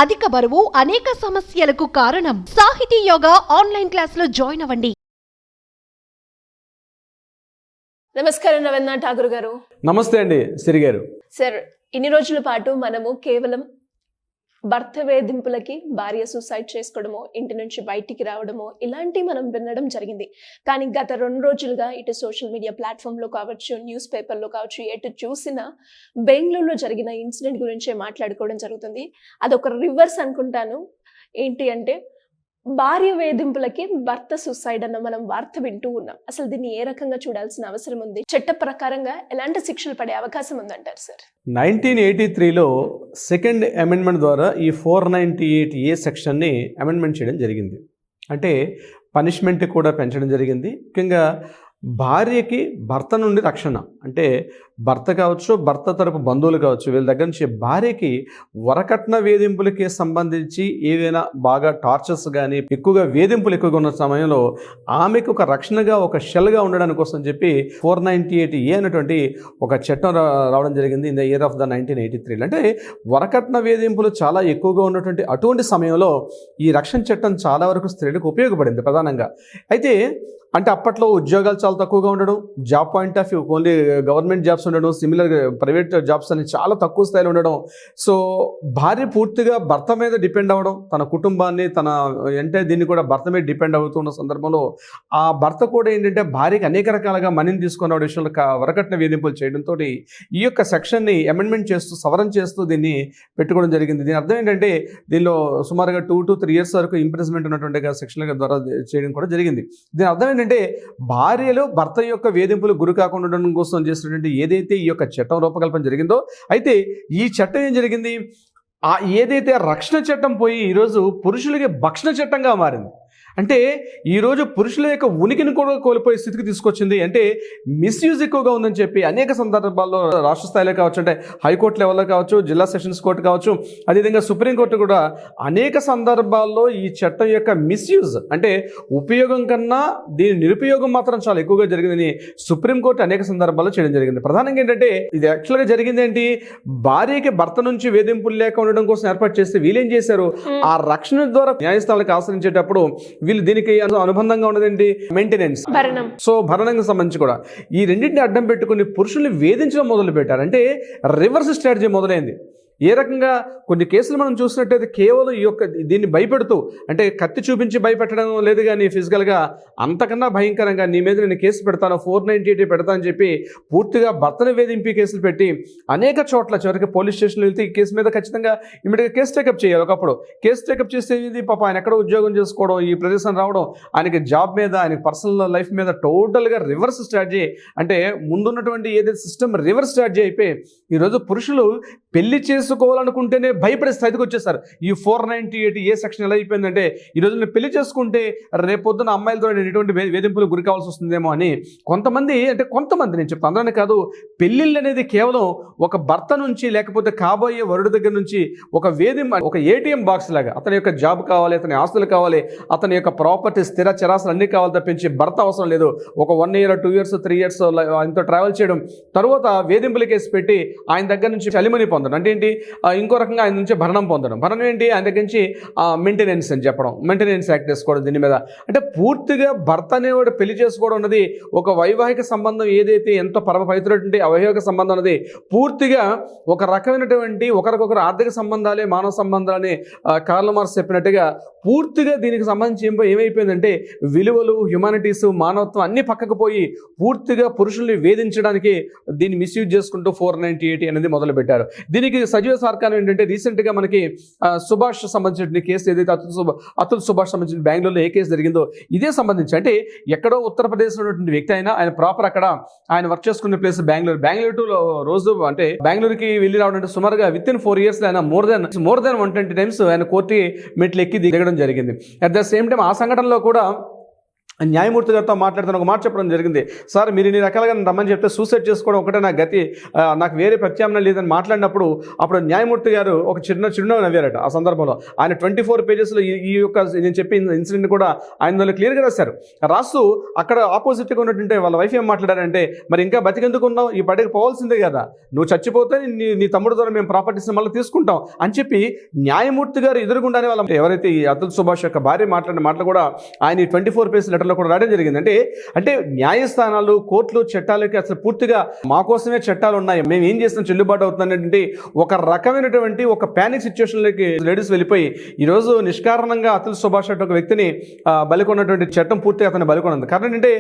అధిక బరువు అనేక సమస్యలకు కారణం. సాహితీ యోగా ఆన్లైన్ క్లాసులో జాయిన్ అవ్వండి. నమస్కారం రవీంద్ర ఠాగూర్ గారు. నమస్తే అండి సిరి గారు. సార్, ఇన్ని రోజుల పాటు మనము కేవలం భర్త వేధింపులకి భార్య సూసైడ్ చేసుకోవడమో, ఇంటి నుంచి బయటికి రావడమో ఇలాంటివి మనం వినడం జరిగింది. కానీ గత 2 రోజులుగా ఇటు సోషల్ మీడియా ప్లాట్ఫామ్లో కావచ్చు, న్యూస్ పేపర్లో కావచ్చు, ఎటు చూసినా బెంగళూరులో జరిగిన ఇన్సిడెంట్ గురించే మాట్లాడుకోవడం జరుగుతుంది. అదొక రివర్స్ అనుకుంటాను. ఏంటి అంటే భార్య వేధింపులకి భర్త సూసైడ్ అన్న మనం వార్త వింటూ ఉన్నాం. అసలు దీన్ని ఏ రకంగా చూడాల్సిన అవసరం ఉంది? చట్ట ప్రకారంగా ఎలాంటి శిక్షలు పడే అవకాశం ఉందంటారు సార్? 1983లో సెకండ్ అమెండ్మెంట్ ద్వారా ఈ 498A సెక్షన్ని అమెండ్మెంట్ చేయడం జరిగింది. అంటే పనిష్మెంట్ కూడా పెంచడం జరిగింది. ముఖ్యంగా భార్యకి భర్త నుండి రక్షణ, అంటే భర్త కావచ్చు, భర్త తరపు బంధువులు కావచ్చు, వీళ్ళ దగ్గర నుంచి భార్యకి వరకట్న వేధింపులకి సంబంధించి ఏదైనా బాగా టార్చర్స్ కానీ ఎక్కువగా వేధింపులు ఎక్కువగా ఉన్న సమయంలో ఆమెకు ఒక రక్షణగా, ఒక షెల్గా ఉండడానికి కోసం చెప్పి 498A అనేటువంటి ఒక చట్టం రావడం జరిగింది in the year of the 1983. అంటే వరకట్న వేధింపులు చాలా ఎక్కువగా ఉన్నటువంటి అటువంటి సమయంలో ఈ రక్షణ చట్టం చాలా వరకు స్త్రీలకు ఉపయోగపడింది ప్రధానంగా. అయితే అంటే అప్పట్లో ఉద్యోగాలు చాలా తక్కువగా ఉండడం, job point of view only government jobs ఉండడం, సిమిలర్ ప్రైవేట్ జాబ్స్ అని చాలా తక్కువ స్థాయిలో ఉండడం. సో భార్య పూర్తిగా భర్త మీద డిపెండ్ అవ్వడం, తన కుటుంబాన్ని అంటే దీన్ని కూడా భర్త మీద డిపెండ్ అవుతున్న సందర్భంలో ఆ భర్త కూడా ఏంటంటే భార్యకి అనేక రకాలుగా మనీని తీసుకున్న విషయంలో వరకట్న వేధింపులు చేయడంతో ఈ యొక్క సెక్షన్ని అమెండ్మెంట్ చేస్తూ, సవరణ చేస్తూ దీన్ని పెట్టుకోవడం జరిగింది. దీని అర్థం ఏంటంటే దీనిలో సుమారుగా 2 to 3 years వరకు ఇంప్రిజ్మెంట్ ఉన్నటువంటి సెక్షన్ల ద్వారా చేయడం కూడా జరిగింది. దీని అర్థం ఏంటంటే భార్యలు భర్త యొక్క వేధింపులు గురి కాకుండా ఉండడం కోసం చేసినటువంటి ఏదైతే ఈ యొక్క చట్టం రూపకల్పన జరిగిందో, అయితే ఈ చట్టం ఏం జరిగింది, ఏదైతే రక్షణ చట్టం పోయి ఈరోజు పురుషులకి భక్షణ చట్టంగా మారింది. అంటే ఈరోజు పురుషుల యొక్క ఉనికిని కూడా కోల్పోయే స్థితికి తీసుకొచ్చింది. అంటే మిస్యూజ్ ఎక్కువగా ఉందని చెప్పి అనేక సందర్భాల్లో రాష్ట్ర స్థాయిలో కావచ్చు, అంటే హైకోర్టు లెవెల్లో కావచ్చు, జిల్లా సెషన్స్ కోర్టు కావచ్చు, అదేవిధంగా సుప్రీంకోర్టు కూడా అనేక సందర్భాల్లో ఈ చట్టం యొక్క మిస్యూజ్, అంటే ఉపయోగం కన్నా దీని నిరుపయోగం మాత్రం చాలా ఎక్కువగా జరిగిందని సుప్రీంకోర్టు అనేక సందర్భాల్లో చేయడం జరిగింది. ప్రధానంగా ఏంటంటే ఇది యాక్చువల్గా జరిగింది ఏంటి, భార్యకి భర్త నుంచి వేధింపులు లేక ఉండడం కోసం ఏర్పాటు చేస్తే వీళ్ళేం చేశారు, ఆ రక్షణ ద్వారా న్యాయస్థానాలకు ఆశ్రయించేటప్పుడు వీళ్ళు దీనికి అనుబంధంగా ఉన్నదేంటి, మెయింటెనెన్స్, సో భరణంగా సంబంధించి కూడా ఈ రెండింటిని అడ్డం పెట్టుకుని పురుషుల్ని వేధించడం మొదలు పెట్టారు. అంటే రివర్స్ స్ట్రాటజీ మొదలైంది. ఏ రకంగా కొన్ని కేసులు మనం చూసినట్టయితే కేవలం ఈ యొక్క దీన్ని భయపెడుతూ, అంటే కత్తి చూపించి భయపెట్టడం లేదు కానీ ఫిజికల్గా అంతకన్నా భయంకరంగా నీ మీద నేను కేసు పెడతాను, 498 పెడతానని చెప్పి పూర్తిగా భర్తను వేధింపి కేసులు పెట్టి అనేక చోట్ల చివరికి పోలీస్ స్టేషన్లో వెళ్తే ఈ కేసు మీద ఖచ్చితంగా ఇమీడియట్గా కేసు టేకప్ చేయాలి. ఒకప్పుడు కేసు టేకప్ చేస్తే ఇది పాప ఆయన ఎక్కడ ఉద్యోగం చేసుకోవడం, ఈ ప్రదేశం రావడం, ఆయనకి జాబ్ మీద, ఆయనకి పర్సనల్ లైఫ్ మీద టోటల్గా రివర్స్ స్ట్రాటజీ, అంటే ముందున్నటువంటి ఏదైతే సిస్టమ్ రివర్స్ స్ట్రాటజీ అయిపోయి ఈరోజు పురుషులు పెళ్లి చేసుకోవాలనుకుంటేనే భయపడే స్థితికి వచ్చేసారు. ఈ 498A సెక్షన్ ఎలా అయిపోయిందంటే ఈరోజు నేను పెళ్లి చేసుకుంటే రేపొద్దున అమ్మాయిలతో నేను ఎటువంటి వేధింపులు గురి కావాల్సి వస్తుందేమో అని కొంతమంది, అంటే కొంతమంది, నేను చెప్తాను అందరినీ కాదు, పెళ్ళిళ్ళు అనేది కేవలం ఒక భర్త నుంచి లేకపోతే కాబోయే వరుడు దగ్గర నుంచి ఒక ఒక ATM బాక్స్ లాగా అతని యొక్క జాబ్ కావాలి, అతని ఆస్తులు కావాలి, అతని యొక్క ప్రాపర్టీ స్థిర చరాస్తులు అన్నీ కావాలి తప్పించి భర్త అవసరం లేదు. ఒక 1 year 2 years 3 years ఆయనతో ట్రావెల్ చేయడం, తర్వాత వేధింపుల కేసు పెట్టి ఆయన దగ్గర నుంచి చలిమని పొందడం, అంటే ఏంటి, ఇంకో రకంగా ఆయన నుంచి భరణం పొందడం. భరణం ఏంటి, ఆయన దగ్గర నుంచి మెయింటెనెన్స్ అని చెప్పడం, మెయింటెనెన్స్ యాక్ట్ వేసుకోవడం. దీని మీద అంటే పూర్తిగా భర్త అనేవాడు పెళ్లి చేసుకోవడం అన్నది ఒక వైవాహిక సంబంధం ఏదైతే ఎంతో పరమ పవిత్రమైనటువంటి అవైవాహిక సంబంధం అన్నది పూర్తిగా ఒక రకమైనటువంటి ఒకరికొకరు ఆర్థిక సంబంధాలే మానవ సంబంధాలని కార్ల్ మార్క్స్ చెప్పినట్టుగా పూర్తిగా దీనికి సంబంధించి ఏమైపోయిందంటే విలువలు, హ్యుమానిటీస్, మానవత్వం అన్నీ పక్కకు పోయి పూర్తిగా పురుషుల్ని వేధించడానికి దీన్ని మిస్యూజ్ చేసుకుంటూ 498 అనేది మొదలుపెట్టారు. దీనికి సజీవ సార్కారం ఏంటంటే రీసెంట్గా మనకి సుభాష్ సంబంధించిన కేసు ఏదైతే అతుల్ సుభాష్ సంబంధించిన బెంగళూరులో ఏ కేసు జరిగిందో ఇదే సంబంధించి, అంటే ఎక్కడో ఉత్తరప్రదేశ్లో ఉన్నటువంటి వ్యక్తి అయినా ఆయన ప్రాపర్ అక్కడ ఆయన వర్క్ చేసుకునే ప్లేస్ బెంగళూరు టు రోజు, అంటే బెంగళూరుకి వెళ్ళి రావడం సుమారుగా విత్ ఇన్ 4 years ఆయన మోర్ దెన్ 120 times ఆయన కోర్టు మెట్లు ఎక్కి దిగడం జరిగింది. అట్ ద సేమ్ టైం ఆ సంఘటనలో కూడా న్యాయమూర్తి గారితో మాట్లాడుతున్న ఒక మాట చెప్పడం జరిగింది. సార్ మీరు ఇన్ని రకాలుగా నన్ను రమ్మని చెప్తే సూసైడ్ చేసుకోవడం ఒకటే నా గతి, నాకు వేరే ప్రత్యామ్నాయం లేదని మాట్లాడినప్పుడు అప్పుడు న్యాయమూర్తి గారు ఒక చిరునవ్వు నవ్వారట. ఆ సందర్భంలో ఆయన 24 పేజెస్లో ఈ యొక్క నేను చెప్పిన ఇన్సిడెంట్ కూడా ఆయన దానిలో క్లియర్గా రాశారు. రాస్తూ అక్కడ ఆపోజిట్గా ఉన్నట్టుంటే వాళ్ళ వైఫ్ ఏం మాట్లాడారంటే, మరి ఇంకా బతికెందుకు ఉన్నావు, ఈ పడికి పోవాల్సిందే కదా, నువ్వు చచ్చిపోతే నీ తమ్ముడు ద్వారా మేము ప్రాపర్టీస్ని మళ్ళీ తీసుకుంటాం అని చెప్పి న్యాయమూర్తి గారు ఎదురుగుండానే వాళ్ళ ఎవరైతే ఈ అతుల్ సుభాష్ యొక్క భార్య మాట్లాడిన మాటలు కూడా ఆయన 24 పేజ్ లెటర్ కూడా రాయడం జరిగింది. అంటే న్యాయస్థానాలు, కోర్టులు, చట్టాలకి అసలు పూర్తిగా మా కోసమే చట్టాలు ఉన్నాయి, మేము ఏం చేస్తాం చెల్లుబాటు అవుతుందంటే ఒక రకమైనటువంటి ఒక ప్యానిక్ సిచ్యువేషన్లోకి లేడీస్ వెళ్ళిపోయి ఈరోజు నిష్కారణంగా అతుల్ సుభాష్ ఒక వ్యక్తిని బలికొన్నటువంటి చట్టం పూర్తిగా అతను బలికొన్నది. కారణం ఏంటంటే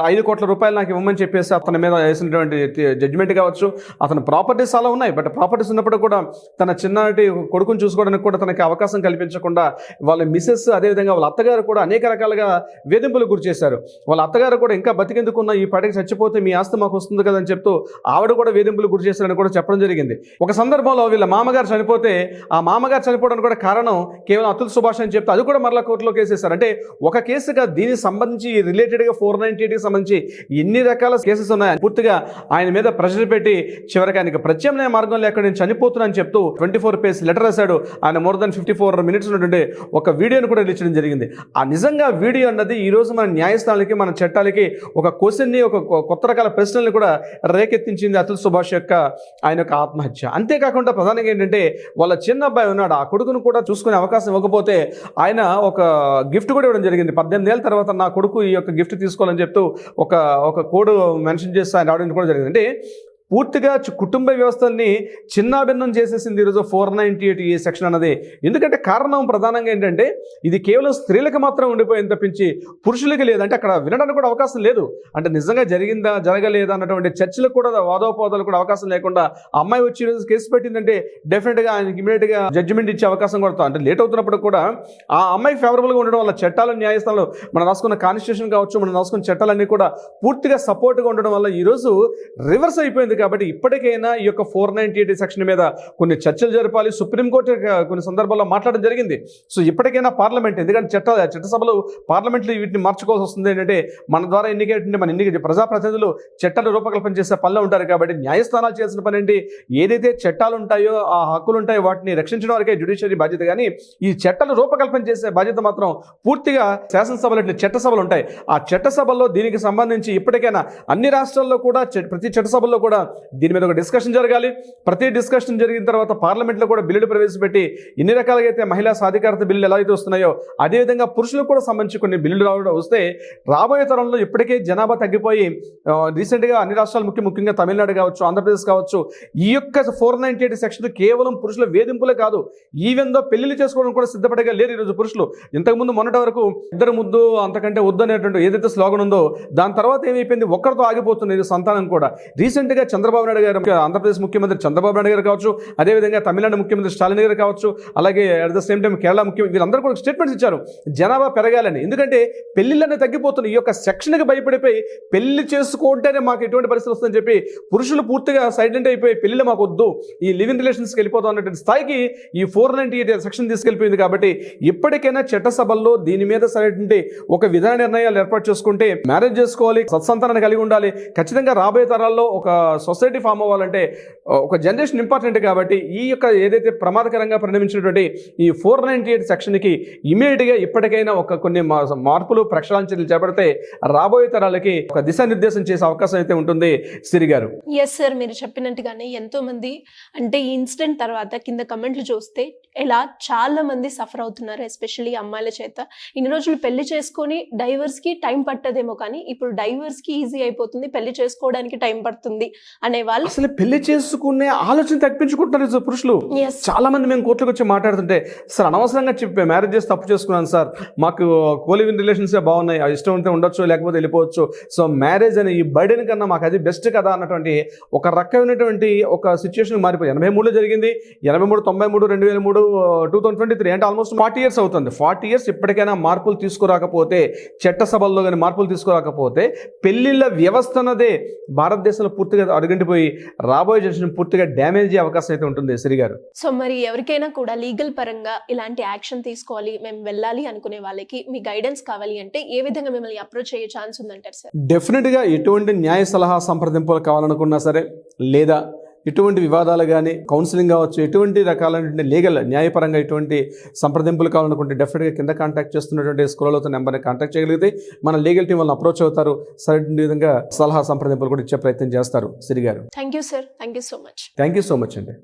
5 కోట్ల రూపాయలు నాకు ఇవ్వమని చెప్పేసి అతని మీద వేసినటువంటి జడ్జిమెంట్ కావచ్చు, అతని ప్రాపర్టీస్ చాలా ఉన్నాయి. బట్ ప్రాపర్టీస్ ఉన్నప్పుడు కూడా తన చిన్నటి కొడుకుని చూసుకోవడానికి కూడా తనకి అవకాశం కల్పించకుండా వాళ్ళ మిసెస్, అదేవిధంగా వాళ్ళ అత్తగారు కూడా అనేక రకాలుగా వేధింపులు గురి చేశారు. వాళ్ళ అత్తగారు కూడా ఇంకా బతికెందుకున్న, ఈ పాటికి చచ్చిపోతే మీ ఆస్తి మాకు వస్తుంది కదా అని చెప్తూ ఆవిడ కూడా వేధింపులు గురి చేశారని కూడా చెప్పడం జరిగింది. ఒక సందర్భంలో వీళ్ళ మామగారు చనిపోతే ఆ మామగారు చనిపోవడానికి కూడా కారణం కేవలం అతుల్ సుభాష్ అని చెప్తే అది కూడా మరలా కోర్టులో కేసేశారు. అంటే ఒక కేసుగా దీనికి సంబంధించి రిలేటెడ్గా 498కి సంబంధించి ఎన్ని రకాల కేసెస్ ఉన్నాయి, పూర్తిగా ఆయన మీద ప్రెషర్ పెట్టి చివరికి ఆయనకి ప్రత్యామ్నాయ మార్గం లేక నేను చనిపోతున్నాను చెప్తూ 24 పేజ్ లెటర్ రాశాడు. ఆయన మోర్ దెన్ 54 మినిట్స్ ఉన్నటువంటి ఒక వీడియోని కూడా రిలీజ్ చేయడం జరిగింది. ఆ నిజంగా వీడియో అన్నది ఈరోజు మన న్యాయస్థానాలకి, మన చట్టాలకి ఒక క్వశ్చన్ని, ఒక కొత్త రకాల ప్రశ్నల్ని కూడా రేకెత్తించింది అతుల్ సుభాష్ యొక్క ఆయన యొక్క ఆత్మహత్య. అంతేకాకుండా ప్రధానంగా ఏంటంటే వాళ్ళ చిన్న అబ్బాయి ఉన్నాడు, ఆ కొడుకును కూడా చూసుకునే అవకాశం ఇవ్వకపోతే ఆయన ఒక గిఫ్ట్ కూడా ఇవ్వడం జరిగింది. 18 ఏళ్ళ తర్వాత నా కొడుకు ఈ యొక్క గిఫ్ట్ తీసుకోవాలని చెప్తూ ఒక కోడ్ మెన్షన్ చేస్తూ ఆయన రావడం కూడా జరిగింది. అంటే పూర్తిగా కుటుంబ వ్యవస్థల్ని చిన్నాభిన్నం చేసేసింది ఈరోజు 498 సెక్షన్ అన్నది. ఎందుకంటే కారణం ప్రధానంగా ఏంటంటే ఇది కేవలం స్త్రీలకు మాత్రం ఉండిపోయింది తప్పించి పురుషులకి లేదు. అంటే అక్కడ వినడానికి కూడా అవకాశం లేదు. అంటే నిజంగా జరిగిందా జరగలేదా అన్నటువంటి చర్చలకు కూడా, వాదోపవాదాలు కూడా అవకాశం లేకుండా అమ్మాయి వచ్చి ఈరోజు కేసు పెట్టిందంటే డెఫినెట్గా ఆయనకి ఇమీడియట్గా జడ్జిమెంట్ ఇచ్చే అవకాశం కూడా, అంటే లేట్ అవుతున్నప్పుడు కూడా ఆ అమ్మాయి ఫేవరబుల్గా ఉండడం వల్ల చట్టాలు, న్యాయస్థానాలు, మనం రాసుకున్న కాన్స్టిట్యూషన్ కావచ్చు, మనం రాసుకున్న చట్టాలన్నీ కూడా పూర్తిగా సపోర్ట్గా ఉండడం వల్ల ఈరోజు రివర్స్ అయిపోయింది. కాబట్టి ఇప్పటికైనా ఈ యొక్క 498 సెక్షన్ మీద కొన్ని చర్చలు జరపాలి. సుప్రీంకోర్టు కొన్ని సందర్భాల్లో మాట్లాడడం జరిగింది. సో ఇప్పటికైనా పార్లమెంట్, ఎందుకంటే చట్టసభలు, పార్లమెంట్లు వీటిని మార్చుకోవాల్సి వస్తుంది. ఏంటంటే మన ద్వారా ఎన్నిక ప్రజాప్రతినిధులు చట్టాలు రూపకల్పన చేసే పనిలో ఉంటారు. కాబట్టి న్యాయస్థానాలు చేయాల్సిన పని ఏంటి, ఏదైతే చట్టాలు ఉంటాయో, ఆ హక్కులు ఉంటాయో వాటిని రక్షించడం వరకే జ్యుడిషియరీ బాధ్యత. కానీ ఈ చట్టాలు రూపకల్పన చేసే బాధ్యత మాత్రం పూర్తిగా శాసనసభలు, చట్టసభలు ఉంటాయి. ఆ చట్టసభల్లో దీనికి సంబంధించి ఇప్పటికైనా అన్ని రాష్ట్రాల్లో కూడా ప్రతి చట్టసభల్లో కూడా దీని మీద ఒక డిస్కషన్ జరగాలి. ప్రతి డిస్కషన్ జరిగిన తర్వాత పార్లమెంట్లో కూడా బిల్లులు ప్రవేశపెట్టి ఎన్ని రకాలుగా అయితే మహిళా సాధికారత బిల్లులు ఎలా అయితే వస్తున్నాయో అదేవిధంగా పురుషులకు కూడా సంబంధించి కొన్ని బిల్లులు వస్తే రాబోయే తరంలో ఇప్పటికే జనాభా తగ్గిపోయి రీసెంట్గా అన్ని రాష్ట్రాలు, ముఖ్యంగా తమిళనాడు కావచ్చు, ఆంధ్రప్రదేశ్ కావచ్చు, ఈ యొక్క 498 సెక్షన్ కేవలం పురుషుల వేధింపులే కాదు, ఈవెన్ దో పెళ్లిళ్ళు చేసుకోవడం కూడా సిద్ధపడగా లేరు ఈరోజు పురుషులు. ఇంతకుముందు మొన్నటి వరకు ఇద్దరు ముద్దు అంతకంటే వద్దు అనేటువంటి ఏదైతే స్లోగన్ ఉందో దాని తర్వాత ఏమైపోయింది, ఒక్కరితో ఆగిపోతుంది సంతానం కూడా. రీసెంట్గా చంద్రబాబు నాయుడు గారు, ఆంధ్రప్రదేశ్ ముఖ్యమంత్రి చంద్రబాబు నాయుడు గారు కావచ్చు, అదేవిధంగా తమిళనాడు ముఖ్యమంత్రి స్టాలిన్ గారు కావచ్చు, అలాగే at the same time Kerala ముఖ్యమంత్రి, వీళ్ళందరూ కూడా స్టేట్మెంట్స్ ఇచ్చారు జనాభా పెరగాలని. ఎందుకంటే పెళ్లిళ్ళనే తగ్గిపోతున్నాయి. ఈ యొక్క సెక్షన్కి భయపడిపోయి పెళ్లి చేసుకుంటేనే మాకు ఎటువంటి పరిస్థితి వస్తుందని చెప్పి పురుషులు పూర్తిగా సైలెంట్ అయిపోయి పెళ్లిళ్ళు మాకు వద్దు, ఈ లివ్ ఇన్ రిలేషన్స్కి వెళ్ళిపోతాం అన్నటువంటి స్థాయికి ఈ 498 సెక్షన్ తీసుకెళ్ళిపోయింది. కాబట్టి ఇప్పటికైనా చట్టసభల్లో దీని మీద సరైనటువంటి ఒక విధాన నిర్ణయాలు ఏర్పాటు చేసుకుంటే మ్యారేజ్ చేసుకోవాలి, సత్సంతానాన్ని కలిగి ఉండాలి. ఖచ్చితంగా రాబోయే తరాల్లో ఒక సొసైటీ ఫామ్ అవ్వాలంటే ఒక జనరేషన్ ఇంపార్టెంట్. కాబట్టి ఈ యొక్క ఏదైతే ప్రమాదకరంగా పరిణమించినటువంటి ఈ 498 సెక్షన్కి ఇమీడియట్గా ఇప్పటికైనా కొన్ని మార్పులు, ప్రక్షాళన చర్యలు చేపడితే రాబోయే తరాలకి ఒక దిశానిర్దేశం చేసే అవకాశం అయితే ఉంటుంది. సిరి గారు. ఎస్ సార్, మీరు చెప్పినట్టుగానే ఎంతో మంది అంటే ఈ ఇన్సిడెంట్ తర్వాత కింద కమెంట్లు చూస్తే ఎలా చాలా మంది సఫర్ అవుతున్నారు, ఎస్పెషల్లీ అమ్మాయిల చేత. ఇన్ని రోజులు పెళ్లి చేసుకొని డైవర్స్కి టైం పట్టదేమో, కానీ ఇప్పుడు డైవర్స్కి ఈజీ అయిపోతుంది, పెళ్లి చేసుకోవడానికి టైం పడుతుంది అనే వాళ్ళు అసలు పెళ్లి చేసుకునే ఆలోచన తప్పించుకుంటున్నారు పురుషులు. చాలా మంది మేము కోర్టులకు వచ్చి మాట్లాడుతుంటే, సార్ అనవసరంగా చెప్పే మ్యారేజ్ చేసి తప్పు చేసుకున్నాను సార్, మాకు కోలివిన్ రిలేషన్సే బాగున్నాయి, ఇష్టం ఉంటే ఉండొచ్చు లేకపోతే వెళ్ళిపోవచ్చు, సో మ్యారేజ్ అనే ఈ బర్డెన్ కన్నా మాకు అది బెస్ట్ కదా అన్నటువంటి ఒక రకమైనటువంటి ఒక సిచ్యువేషన్ మారిపోయి 83లో జరిగింది. 83, 93, 2003, ఇప్పుడు 2023 అంటే ఆల్మోస్ట్ 40 ఇయర్స్ అవుతుంది. 40 ఇయర్స్ ఇప్పటికైనా మార్పులు తీసుకురాకపోతే, చట్టసభల్లో కానీ మార్పులు తీసుకురాకపోతే పెళ్లిళ్ళ వ్యవస్థ అన్నదే భారతదేశంలో పూర్తిగా అడుగంటిపోయి రాబోయే జనరేషన్ పూర్తిగా డ్యామేజ్ అయ్యే అవకాశం అయితే ఉంటుంది శ్రీ గారు. సో మరి ఎవరికైనా కూడా లీగల్ పరంగా ఇలాంటి యాక్షన్ తీసుకోవాలి, మేము వెళ్ళాలి అనుకునే వాళ్ళకి మీ గైడెన్స్ కావాలి అంటే ఏ విధంగా మిమ్మల్ని అప్రోచ్ అయ్యే ఛాన్స్ ఉందంటారు సార్? డెఫినెట్గా ఎటువంటి న్యాయ సలహా సంప్రదింపులు కావాలనుకున్నా సరే, లేదా ఇటువంటి వివాదాలు కానీ కౌన్సిలింగ్ కావచ్చు, ఎటువంటి రకాలైన లీగల్ న్యాయపరంగా ఇటువంటి సంప్రదింపులు కావాలనుకుంటే డెఫినెట్గా కింద కాంటాక్ట్ చేస్తున్నటువంటి స్క్రోల్ అవుతున్న నెంబర్ని కాంటాక్ట్ చేయగలిగితే మన లీగల్ టీం వాళ్ళని అప్రోచ్ అవుతారు. సరైన విధంగా సలహా సంప్రదింపులు కూడా ఇచ్చే ప్రయత్నం చేస్తారు శ్రీ గారు. Thank you sir, thank you so much. Thank you so much అండి.